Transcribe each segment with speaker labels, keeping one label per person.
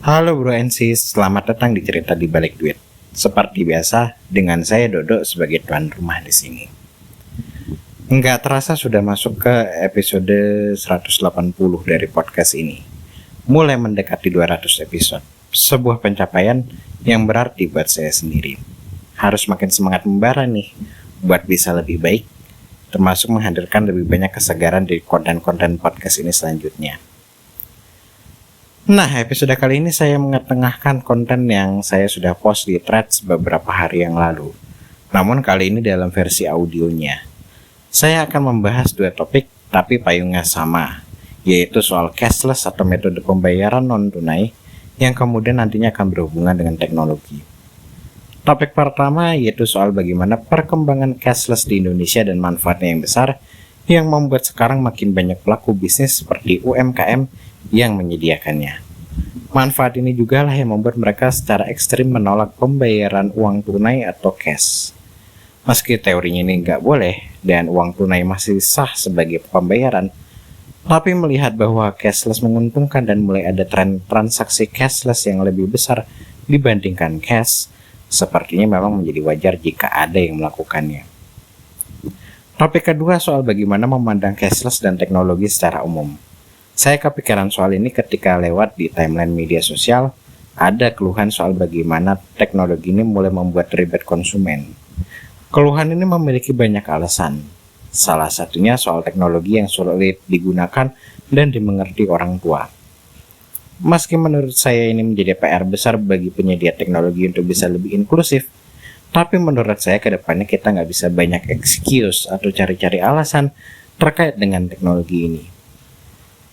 Speaker 1: Halo Bro NC, selamat datang di Cerita di Balik Duit. Seperti biasa, dengan saya Dodo sebagai tuan rumah di sini. Nggak terasa sudah masuk ke episode 180 dari podcast ini. Mulai mendekati 200 episode. Sebuah pencapaian yang berarti buat saya sendiri. Harus makin semangat membara nih, buat bisa lebih baik, termasuk menghadirkan lebih banyak kesegaran di konten-konten podcast ini selanjutnya. Nah, episode kali ini saya mengetengahkan konten yang saya sudah post di Threads beberapa hari yang lalu. Namun kali ini dalam versi audionya. Saya akan membahas dua topik, tapi payungnya sama, yaitu soal cashless atau metode pembayaran non-tunai yang kemudian nantinya akan berhubungan dengan teknologi. Topik pertama yaitu soal bagaimana perkembangan cashless di Indonesia dan manfaatnya yang besar, yang membuat sekarang makin banyak pelaku bisnis seperti UMKM yang menyediakannya. Manfaat ini juga lah yang membuat mereka secara ekstrim menolak pembayaran uang tunai atau cash. Meski teorinya ini nggak boleh dan uang tunai masih sah sebagai pembayaran, tapi melihat bahwa cashless menguntungkan dan mulai ada tren transaksi cashless yang lebih besar dibandingkan cash, sepertinya memang menjadi wajar jika ada yang melakukannya. Topik kedua soal bagaimana memandang cashless dan teknologi secara umum. Saya kepikiran soal ini ketika lewat di timeline media sosial, ada keluhan soal bagaimana teknologi ini mulai membuat ribet konsumen. Keluhan ini memiliki banyak alasan. Salah satunya soal teknologi yang sulit digunakan dan dimengerti orang tua. Meski menurut saya ini menjadi PR besar bagi penyedia teknologi untuk bisa lebih inklusif, tapi menurut saya ke depannya kita nggak bisa banyak excuse atau cari-cari alasan terkait dengan teknologi ini.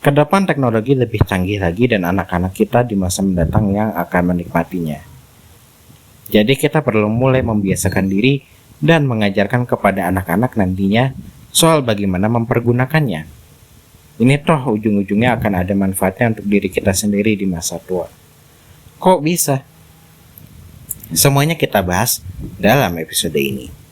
Speaker 1: Kedepan teknologi lebih canggih lagi dan anak-anak kita di masa mendatang yang akan menikmatinya. Jadi kita perlu mulai membiasakan diri dan mengajarkan kepada anak-anak nantinya soal bagaimana mempergunakannya. Ini toh ujung-ujungnya akan ada manfaatnya untuk diri kita sendiri di masa tua. Kok bisa? Semuanya kita bahas dalam episode ini.